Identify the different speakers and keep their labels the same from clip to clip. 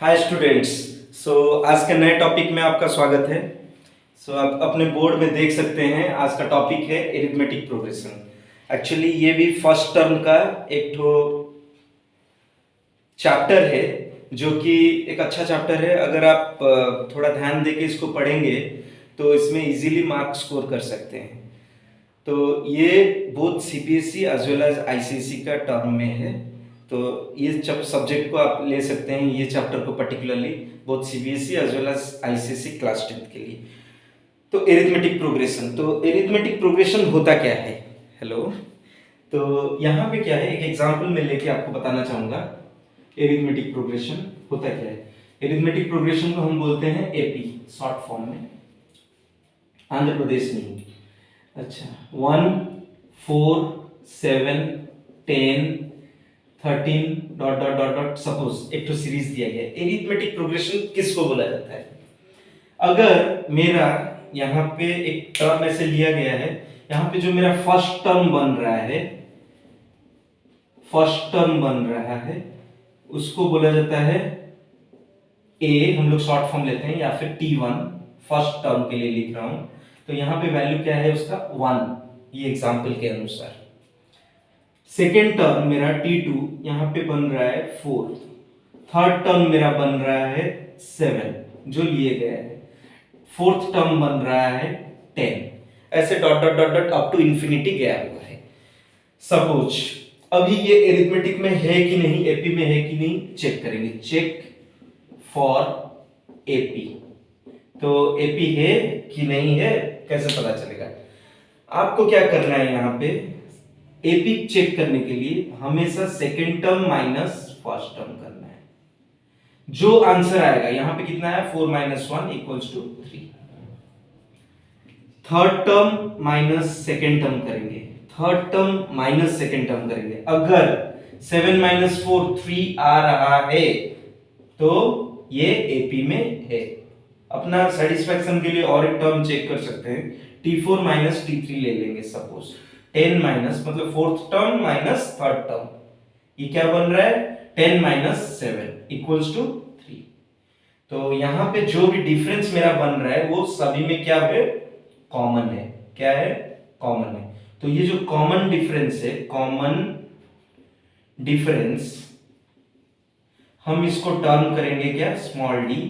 Speaker 1: Hi students. आज के नए टॉपिक में आपका स्वागत है। आप अपने बोर्ड में देख सकते हैं, आज का टॉपिक है एरिथमेटिक प्रोग्रेशन। एक्चुअली ये भी फर्स्ट टर्म का एक तो चैप्टर है, जो कि एक अच्छा चैप्टर है। अगर आप थोड़ा ध्यान देके इसको पढ़ेंगे तो इसमें इजीली मार्क्स स्कोर कर सकते हैं। तो ये both CBSE as well as ICSE का टर्म में है। तो ये सब्जेक्ट को आप ले सकते हैं, ये चैप्टर को particularly both CBSE as well as ICSE class 10th के लिए। तो एरिथमेटिक प्रोग्रेशन, तो एरिथमेटिक प्रोग्रेशन होता क्या है? हेलो, तो यहाँ पे क्या है, एक एग्जांपल में लेके आपको बताना चाहूँगा एरिथमेटिक प्रोग्रेशन होता क्या है। एरिथमेटिक प्रोग्रेशन को हम बोलते हैं एपी, शॉर्ट फॉर्म में, आंध्र प्रदेश नहीं। अच्छा, 1 4 7 10 13 dot dot dot dot, suppose एक तो सीरीज दिया गया है। एरिथमेटिक प्रोग्रेशन किसको बोला जाता है? अगर मेरा यहाँ पे एक टर्म ऐसे लिया गया है, यहाँ पे जो मेरा फर्स्ट टर्म बन रहा है उसको बोला जाता है ए, हम लोग शॉर्ट फॉर्म लेते हैं, या फिर T1 फर्स्ट टर्म के लिए लिख रहा हूं। तो यहाँ पे वैल्यू क्या है उसका? 1, ये एग्जांपल के अनुसार। सेकेंड टर्म मेरा T2 यहाँ पे बन रहा है 4, थर्ड टर्म मेरा बन रहा है 7 जो लिए गया है, फोर्थ टर्म बन रहा है 10, ऐसे dot dot dot dot up to infinity गया हुआ है। सपोज अभी ये एरिथमेटिक में है कि नहीं, एपी में है कि नहीं, चेक करेंगे। Check for AP. तो एपी है कि नहीं है कैसे पता चलेगा? आपको क्या करना है, यहाँ पे एपी चेक करने के लिए हमेशा second term minus first term करना है। जो आंसर आएगा, यहाँ पे कितना है, 4 - 1 equals to 3। Third term minus second term करेंगे, third term minus second term करेंगे। अगर 7 - 4 3 आ रहा है तो ये एपी में है। अपना सेटिस्फैक्शन के लिए और एक टर्म चेक कर सकते हैं, T4 - T3 ले लेंगे। सपोज 10 माइनस मतलब fourth term minus third term, ये क्या बन रहा है, 10 - 7 इक्वल्स टू 3। तो यहाँ पे जो भी डिफरेंस मेरा बन रहा है वो सभी में क्या है, कॉमन है। क्या है? कॉमन है। तो ये जो कॉमन डिफरेंस है, कॉमन डिफरेंस, हम इसको टर्म करेंगे क्या, स्मॉल डी,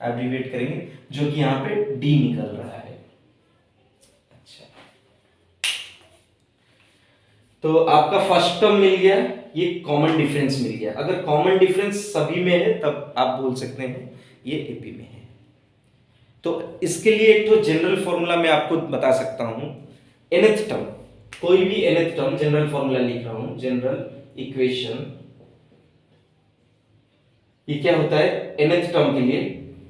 Speaker 1: एब्रीविएट करेंगे, जो कि यहां पे डी निकल रहा है। अच्छा, तो आपका फर्स्ट टर्म मिल गया, ये कॉमन डिफरेंस मिल गया। अगर कॉमन डिफरेंस सभी में है तब आप बोल सकते हैं ये एपी में है। तो इसके लिए एक तो जनरल फॉर्मूला मैं आपको बता सकता हूं। nth टर्म, कोई भी nth टर्म, जनरल फॉर्मूला लिख रहा हूं, जनरल इक्वेशन, ये क्या होता है nth टर्म के लिए,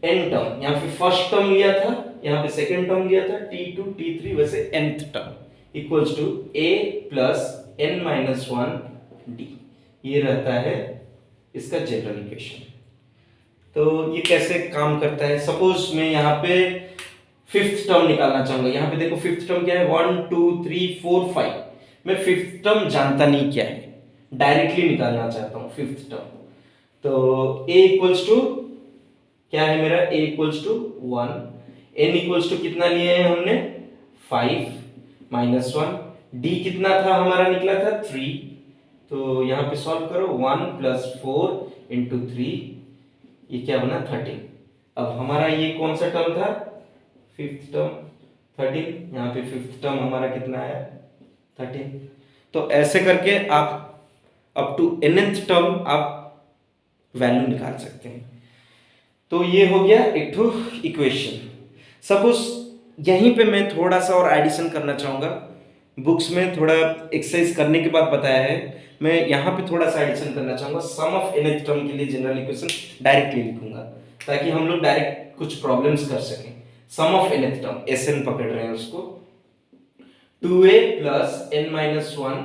Speaker 1: n टर्म, यहाँ पे फर्स्ट टर्म लिया था, यहाँ पे सेकेंड टर्म लिया था, T2 T3, वैसे nth term equals to a plus n minus 1 d, ये रहता है इसका जनरल इक्वेशन। तो ये कैसे काम करता है? सपोज मैं यहाँ पे फिफ्थ टर्म निकालना चाहूंगा। यहाँ पे देखो फिफ्थ टर्म क्या है, 1 2 3 4 5। मैं फिफ्थ टर्म जानता नहीं क्या है, डायरेक्टली निकालना चाहता हूँ फिफ्थ टर्म। तो a इक्वल्स टू क्या है मेरा, a equals to 1, n equals to कितना लिए हैं हमने, 5 माइनस 1, d कितना था हमारा, निकला था 3। तो यहाँ पे सॉल्व करो, 1 प्लस 4 इंटू 3, ये क्या बना, 13। अब हमारा ये कौन सा टर्म था, फिफ्थ टर्म, 13। यहाँ पे फिफ्थ टर्म हमारा कितना आया, 13। तो ऐसे करके आप अप टू nth टर्म आप वैल्यू निकाल सकते हैं। तो ये हो गया एक तो इक्वेशन। सपोज यहीं पे मैं थोड़ा सा और एडिशन करना चाहूंगा, बुक्स में थोड़ा एक्सरसाइज करने के बाद बताया है, मैं यहाँ पे थोड़ा सा एडिशन करना चाहूंगा। सम ऑफ nth टर्म के लिए जनरल इक्वेशन डायरेक्टली लिखूंगा ताकि हम लोग डायरेक्ट कुछ प्रॉब्लम्स कर सकें। सम ऑफ nth टर्म, Sn पकड़ रहे हैं उसको, 2a plus n minus 1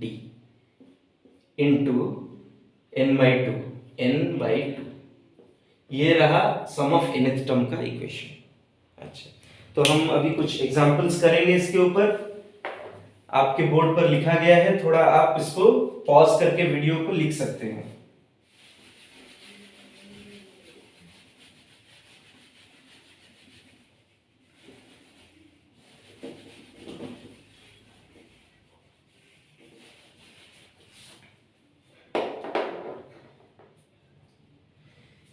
Speaker 1: d into n by 2, ये रहा सम ऑफ nth टर्म का इक्वेशन। अच्छा, तो हम अभी कुछ एग्जांपल्स करेंगे इसके ऊपर। आपके बोर्ड पर लिखा गया है, थोड़ा आप इसको पॉज करके वीडियो को लिख सकते हैं।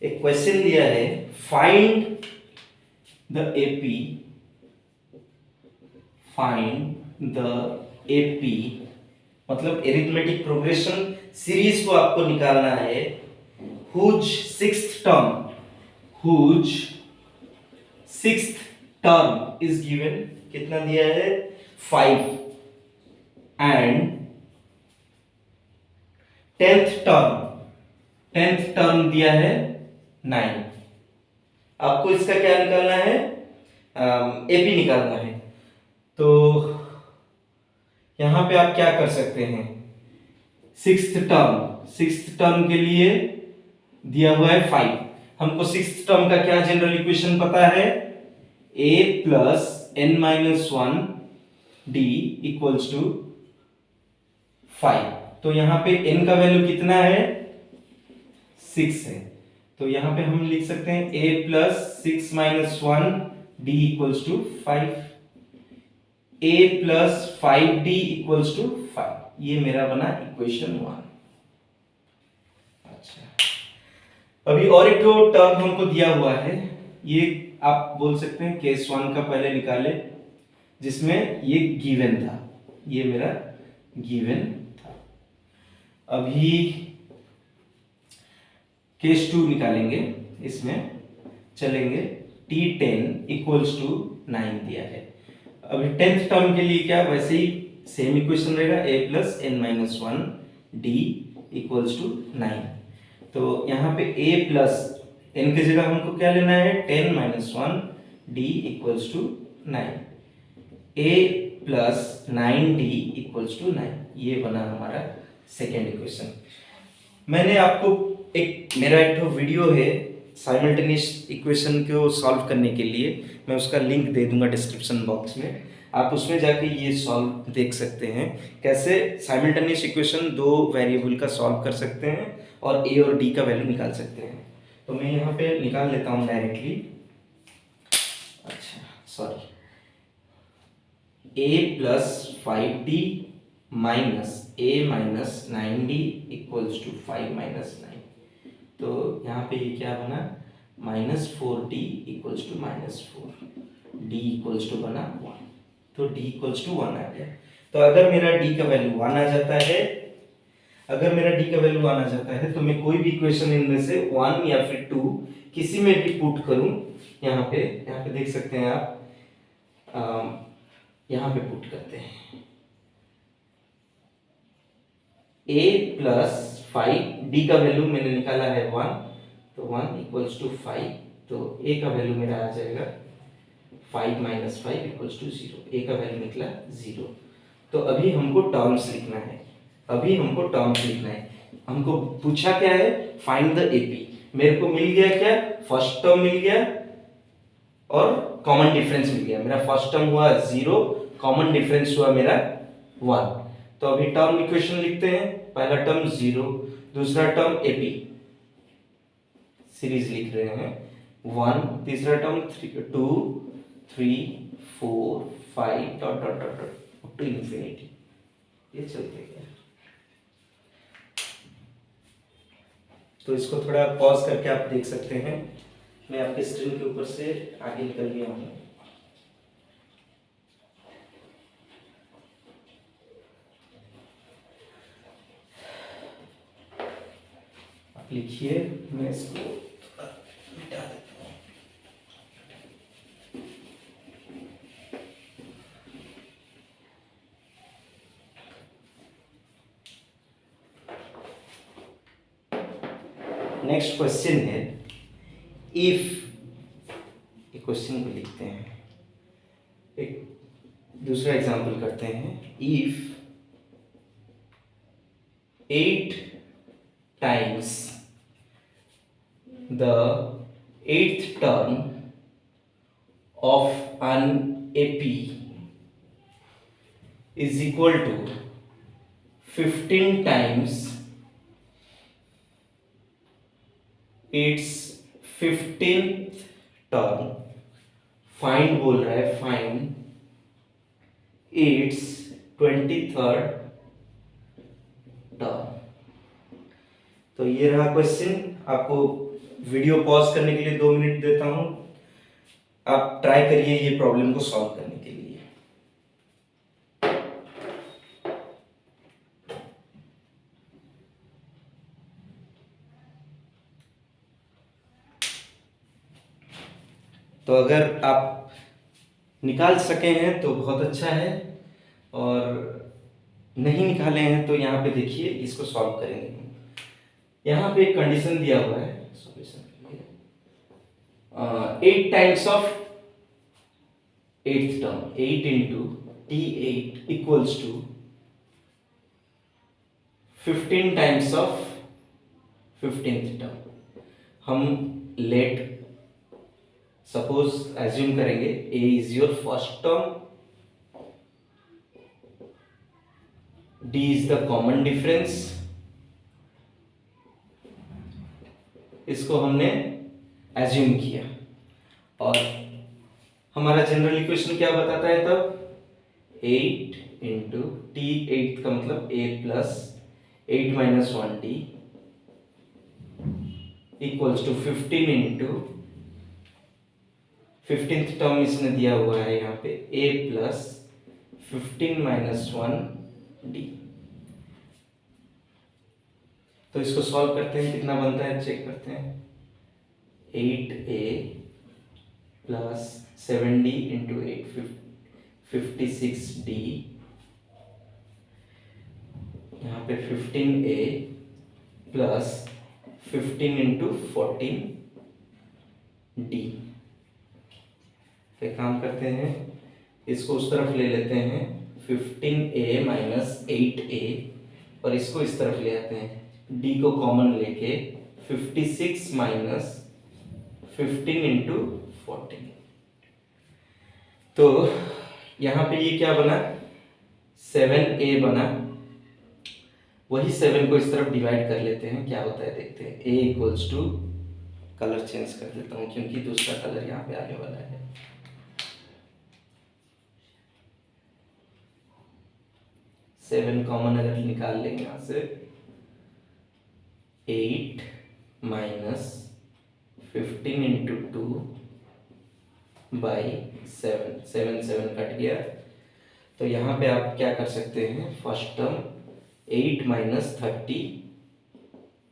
Speaker 1: एक क्वेश्चन दिया है, find the AP, find the AP मतलब एरिथमेटिक प्रोग्रेशन सीरीज को आपको निकालना है, whose sixth term, whose sixth term is given, कितना दिया है 5, एंड टेंथ टर्म दिया है 9। आपको इसका क्या निकालना है, एपी निकालना है। तो यहां पे आप क्या कर सकते हैं, सिक्स्थ टर्म के लिए दिया हुआ है 5, हमको सिक्स्थ टर्म का क्या जनरल इक्वेशन पता है, a plus n minus 1 d equals to 5। तो यहां पे n का वैल्यू कितना है 6 है, तो यहां पे हम लिख सकते हैं a plus 6 minus 1 d equals to 5, a plus 5d equals to 5, ये मेरा बना इक्वेशन 1। अच्छा, अभी और एक टर्म हमको दिया हुआ है, ये आप बोल सकते हैं केस 1 का पहले निकाले, जिसमें ये गिवन था, ये मेरा गिवन था। अभी केस 2 निकालेंगे, इसमें चलेंगे t10 इक्वल्स टू 9 दिया है। अभी 10th टर्म के लिए क्या, वैसे ही सेम इक्वेशन रहेगा, a plus n minus 1 d equals to 9। तो यहाँ पे a प्लस n की जगह हमको क्या लेना है 10 minus 1 d equals to 9, a plus 9d equals to 9, ये बना हमारा सेकेंड इक्वेशन। मैंने आपको मेरा एक वीडियो है साइमल्टेनियस इक्वेशन को सॉल्व करने के लिए, मैं उसका लिंक दे दूंगा डिस्क्रिप्शन बॉक्स में, आप उसमें जाके ये सॉल्व देख सकते हैं, कैसे साइमल्टेनियस इक्वेशन दो वेरिएबल का सॉल्व कर सकते हैं और a और d का वैल्यू निकाल सकते हैं। तो मैं यहाँ पे निकाल लेता हूँ डायरेक्टली। अच्छा sorry, a plus 5d minus a minus 9d equals to 5 minus 9, तो यहाँ पे ये क्या बना minus 4d equals to minus 4, d equals to बना 1, तो d इक्वल्स टू 1 आ गया। तो अगर मेरा d का वैल्यू 1 आ जाता है, अगर मेरा d का वैल्यू 1 आ जाता है, तो मैं कोई भी इक्वेशन इनमें से 1 या फिर 2 किसी में भी पुट करूं, यहाँ पे देख सकते हैं आप, यहाँ पे पुट करते हैं a प्लस 5, d का वैल्यू मैंने निकाला है 1, तो 1 इक्वल्स टू 5, तो a का वैल्यू मेरा आ जाएगा 5 माइनस 5 इक्वल्स टू 0, a का वैल्यू निकला 0। तो अभी हमको टर्म्स लिखना है, हमको पूछा क्या है, फाइंड द एपी। मेरे को मिल गया क्या, फर्स्ट टर्म मिल गया और कॉमन डिफरेंस मिल गया। मेरा फर्स्ट टर्म हुआ 0, कॉमन डिफरेंस हुआ मेरा 1। तो अभी टर्म इक्वेशन लिखते हैं, पहला टर्म 0, दूसरा टर्म एपी सीरीज लिख रहे हैं 1, तीसरा term 2 3 4 5 dot dot dot dot to infinity, ये चलते गया। तो इसको थोड़ा पॉज करके आप देख सकते हैं, मैं आपके स्क्रीन के ऊपर से आगे निकल गया हूँ। आप लिखिए, मैं इसको मिटा देता हूँ। नेक्स्ट क्वेश्चन है, इफ, एक क्वेश्चन को लिखते हैं, एक दूसरा एग्जांपल करते हैं। If 8 times the 8th term of an AP is equal to 15 times its 15th term, find बोल रहा है, फाइंड its 23rd टर्म। तो ये रहा क्वेश्चन, आपको वीडियो पॉज करने के लिए 2 मिनट देता हूं, आप ट्राई करिए ये प्रॉब्लम को सॉल्व करने के लिए। तो अगर आप निकाल सके हैं तो बहुत अच्छा है, और नहीं निकाले हैं तो यहाँ पे देखिए इसको सॉल्व करेंगे। यहाँ पे एक कंडीशन दिया हुआ है सॉल्यूशन के लिए, 8 times of 8th term, 8 into T8 equals to 15 times of 15th term. हम लेट सपोज एज्यूम करेंगे A is your first term, D is the common difference. इसको हमने एज्यूम किया, और हमारा जनरल इक्वेशन क्या बताता है तब, 8 इंटू T8 का मतलब A plus 8 minus 1D equals to 15 into 15th term इसने दिया हुआ है यहाँ पे A प्लस 15 माइनस 1D। तो इसको सॉल्व करते हैं, कितना बनता है चेक करते हैं। 8A plus 7D into 8 56D, यहाँ पे 15A प्लस 15 इंटू 14D। तो काम करते हैं, इसको उस तरफ ले लेते हैं 15A माइनस 8A, और इसको इस तरफ ले आते हैं, D को कॉमन लेके 56 माइनस 15 इंटू 14। तो यहाँ पे ये क्या बना, 7A बना। वही 7 को इस तरफ डिवाइड कर लेते हैं, क्या होता है देखते हैं। A equals to, colour change कर देता हूँ क्योंकि दूसरा कलर यहाँ पे आने वाला है। सेवन कॉमन अगर निकाल लेंगे यहाँ से, 8 माइनस 15 इंटू 2 बाई 7, 7 कट गया। तो यहाँ पे आप क्या कर सकते हैं, first term 8 minus 30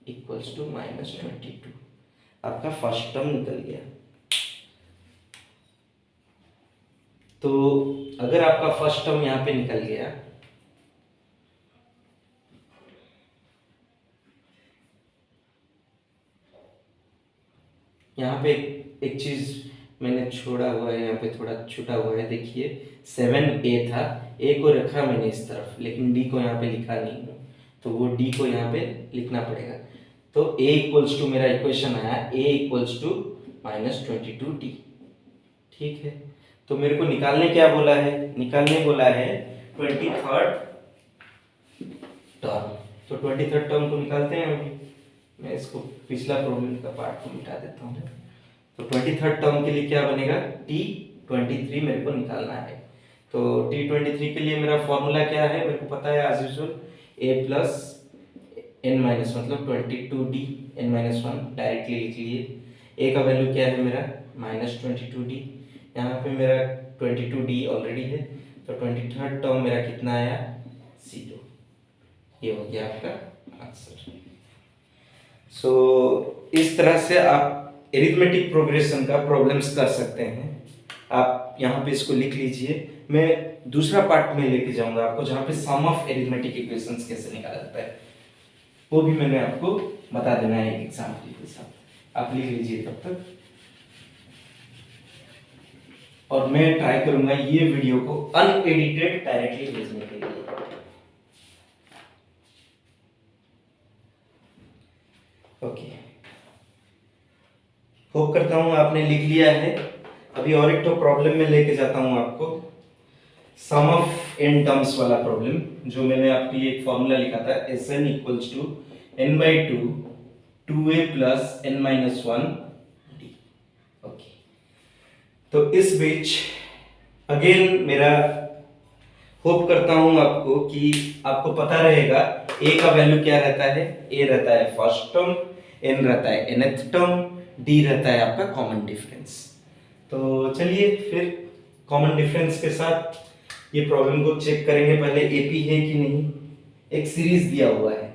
Speaker 1: equals to minus 22, आपका फर्स्ट टर्म निकल गया। तो अगर आपका फर्स्ट टर्म यहाँ पे निकल गया, यहाँ पे एक चीज मैंने छोड़ा हुआ है, यहाँ पे थोड़ा छूटा हुआ है, देखिए 7A था, A को रखा मैंने इस तरफ, लेकिन D को यहाँ पे लिखा नहीं हूँ, तो वो D को यहाँ पे लिखना पड़ेगा। तो A इक्वल्स टू, मेरा इक्वेशन आया A equals to minus 22D। ठीक है, तो मेरे को निकालने क्या बोला है, निकालने बोला है 23rd टर्म। तो 23rd टर्म को निकालते हैं अभी। मैं इसको पिछला प्रॉब्लम का पार्ट को मिटा देता हूँ। तो 23rd टर्म के लिए क्या बनेगा, T23 मेरे को निकालना है। तो T23 के लिए मेरा फॉर्मूला क्या है, मेरे को पता है as usual, A plus n minus मतलब 22D n माइनस 1 डायरेक्टली लिख लिए। A का वैल्यू क्या है मेरा, माइनस 22D, यहाँ पे मेरा 22D ऑलरेडी है। तो 23rd टर्म मेरा कितना आया, 0। ये हो गया आपका आंसर। सो इस तरह से आप एरिथमेटिक प्रोग्रेशन का प्रॉब्लम्स कर सकते हैं। आप यहाँ पे इसको लिख लीजिए, मैं दूसरा पार्ट में लेके जाऊंगा आपको, जहाँ पे सम ऑफ एरिथमेटिक इक्वेशंस कैसे निकाला जाता है, वो भी मैंने आपको बता देना है एक एग्जाम्पल के साथ। आप लिख लीजिए तब तक, और मैं ट्राई करूंगा ये वीडियो को अनएडिटेड डायरेक्टली भेजने के लिए। ओके, होप करता हूं आपने लिख लिया है। अभी और एक तो प्रॉब्लम में लेके जाता हूं आपको, सम ऑफ n टर्म्स वाला प्रॉब्लम, जो मैंने आपके लिए एक फॉर्मूला लिखा था, Sn equals to n/2 2a plus n minus 1d। Okay, तो इस बीच अगेन मेरा होप करता हूं आपको कि आपको पता रहेगा a का वैल्यू क्या रहता है, a रहता है फर्स्ट टर्म, n रहता है nth टर्म, डी रहता है आपका कॉमन डिफरेंस। तो चलिए फिर कॉमन डिफरेंस के साथ ये प्रॉब्लम को चेक करेंगे। पहले एपी है कि नहीं। एक सीरीज दिया हुआ है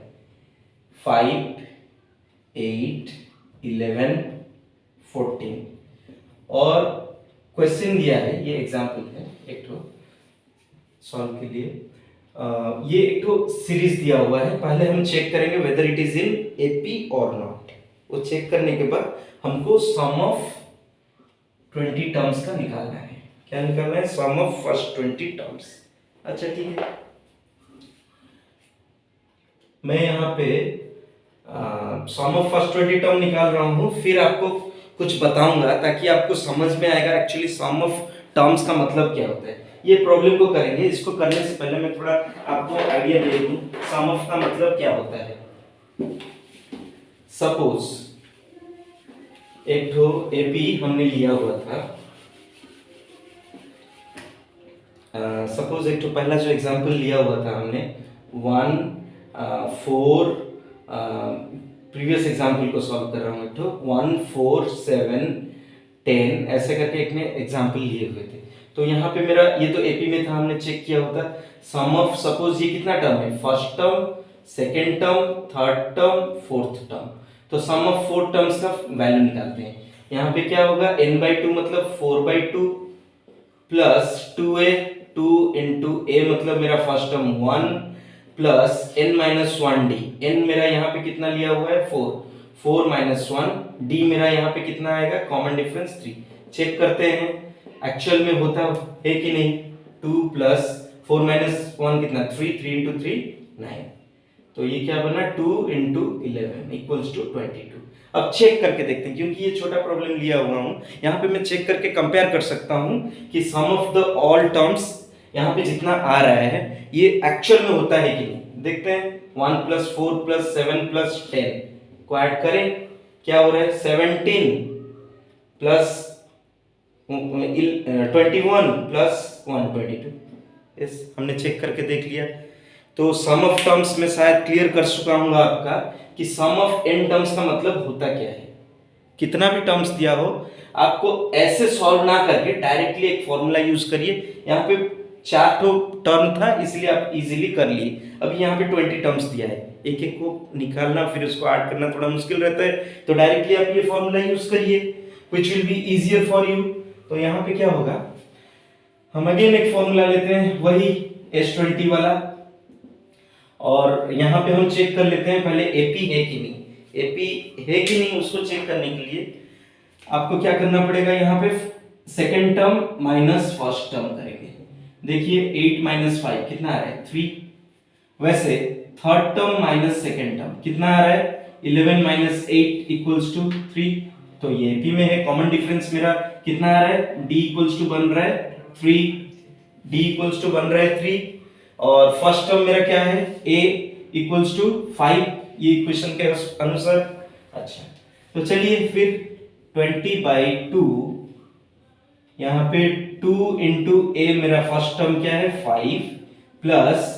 Speaker 1: 5, 8, 11, 14 और क्वेश्चन दिया है, ये एग्जाम्पल है एक तो सॉल्व के लिए। ये एक तो सीरीज दिया हुआ है, पहले हम चेक करेंगे whether it is in AP और नॉट। वो चेक करने के बाद हमको सम ऑफ 20 टर्म्स का निकालना है। क्या निकालना है? सम ऑफ फर्स्ट 20 टर्म्स। अच्छा ठीक है, मैं यहाँ पे सम ऑफ फर्स्ट 20 टर्म निकाल रहा हूँ, फिर आपको कुछ बताऊंगा ताकि आपको समझ में आएगा एक्चुअली सम ऑफ टर्म्स का मतलब क्या होता है। ये प्रॉब्लम को करेंगे। इसको करने से पहले मैं थोड़ा आपको आइडिया दे दूं सम ऑफ का मतलब क्या होता है। सपोज एक तो एपी हमने लिया हुआ था। सपोज एक तो पहला जो एग्जांपल लिया हुआ था हमने 1, 4, प्रीवियस एग्जांपल को सॉल्व कर रहा हूँ। एक तो 1, 4, 7, 10 ऐसे करके एक ने एग्जांपल लिए हुए थे। तो यहाँ पे मेरा ये तो एपी में था, हमने चेक किया होता सम ऑफ, सपोज ये कितना टर्म है, first term, second term, third term, fourth term. तो सम ऑफ 4 टर्म्स का वैल्यू निकालते हैं। यहाँ पे क्या होगा n/2 मतलब 4/2 प्लस 2a, 2 इंटू a मतलब मेरा first term 1 plus n-1d। n मेरा यहाँ पे कितना लिया हुआ है 4, 4 - 1, d मेरा यहाँ पे कितना आएगा कॉमन डिफरेंस 3। चेक करते हैं एक्चुअल में होता है कि नहीं। 2 प्लस 4 - 1 कितना 3, 3 इंटू 3 9। तो ये क्या बना 2 इंटू 11 इक्वल्स टू 22। अब चेक करके देखते हैं, क्योंकि ये छोटा प्रॉब्लम लिया हुआ हूँ यहाँ पे मैं चेक करके कंपेयर कर सकता हूँ कि सम ऑफ द ऑल टर्म्स यहाँ पे जितना आ रहा है ये एक्चुअल में होता है कि नहीं। देखते हैं 1 + 4 + 7 + 10 को ऐड करें, क्या हो रहा है 17 प्लस 21 प्लस 1 22। यस, हमने चेक करके देख लिया। तो सम ऑफ टर्म्स में शायद क्लियर कर चुका हूँ आपका कि सम ऑफ n टर्म्स का मतलब होता क्या है। कितना भी टर्म्स दिया हो आपको ऐसे सॉल्व ना करके डायरेक्टली एक फॉर्मूला यूज करिए। यहाँ पे 4 टर्म था इसलिए आप इजीली कर लिए। अभी यहाँ पे 20 टर्म्स दिया है, एक एक को निकालना फिर उसको ऐड करना थोड़ा मुश्किल रहता है। तो डायरेक्टली आप ये फॉर्मूला यूज करिए which will be easier for you. तो यहाँ पे क्या होगा, हम अगेन एक फॉर्मूला लेते हैं वही S20 वाला, और यहाँ पे हम चेक कर लेते हैं पहले एपी है कि नहीं। एपी है कि नहीं उसको चेक करने के लिए आपको क्या करना पड़ेगा, यहाँ पे second term minus first term करेंगे। देखिए 8 - 5 कितना आ रहा है 3। वैसे third term minus second term कितना आ रहा है 11 - 8 इक्वल्स टू 3। तो ये एपी में है। कॉमन डिफरेंस मेरा कितना आ रहा है d इक्वल्स टू बन रहा है 3, d इक्वल्स टू बन रहा है 3, और फर्स्ट टर्म मेरा क्या है a इक्वल्स टू 5 ये इक्वेशन के अनुसार। अच्छा तो चलिए फिर 20/2 यहाँ पे 2 इंटू a मेरा फर्स्ट टर्म क्या है 5 प्लस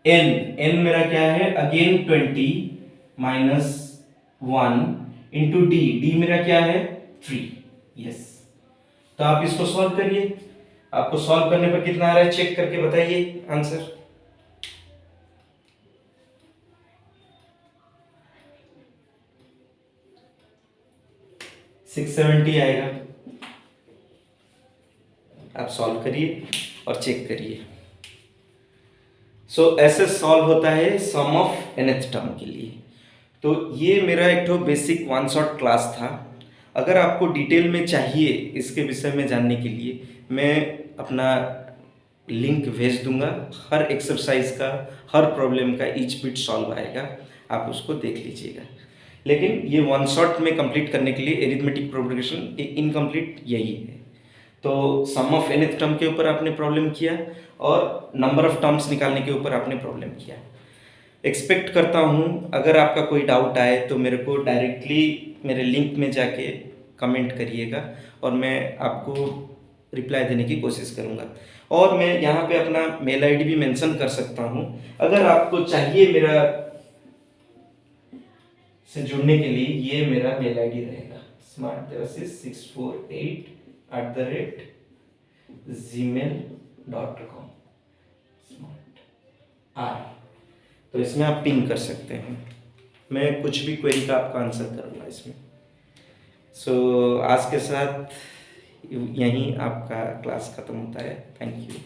Speaker 1: n मेरा क्या है अगेन 20 माइनस 1 इंटू d मेरा क्या है 3। यस, तो आप इसको सॉल्व करिए। आपको सॉल्व करने पर कितना आ रहा है चेक करके बताइए आंसर। $670 आएगा। आप सॉल्व करिए और चेक करिए। सो ऐसे सॉल्व होता है सम ऑफ nth टर्म के लिए। तो ये मेरा एक तो बेसिक 1 शॉट क्लास था। अगर आपको डिटेल में चाहिए इसके विषय में जानने के लिए मैं अपना लिंक भेज दूंगा। हर एक्सरसाइज का हर प्रॉब्लम का ईच बिट सॉल्व आएगा, आप उसको देख लीजिएगा। लेकिन ये 1 शॉट में कंप्लीट करने के लिए एरिथमेटिक प्रोग्रेशन इनकम्प्लीट यही है। तो सम ऑफ nth टर्म के ऊपर आपने प्रॉब्लम किया और नंबर ऑफ टर्म्स निकालने के ऊपर आपने प्रॉब्लम किया। एक्सपेक्ट करता हूँ अगर आपका कोई डाउट आए तो मेरे को डायरेक्टली मेरे लिंक में जाके कमेंट करिएगा और मैं आपको रिप्लाई देने की कोशिश करूँगा। और मैं यहाँ पे अपना मेल आईडी भी मेंशन कर सकता हूँ। अगर आपको चाहिए मेरा से जुड़ने के लिए ये मेरा मेल आईडी रहेगा, smartdevasis648@gmail.com स्मार्ट आर। तो इसमें आप पिंग कर सकते हैं, मैं कुछ भी क्वेरी का आपका आंसर करूँगा इसमें। सो आज के साथ यहीं आपका क्लास ख़त्म होता है। Thank you.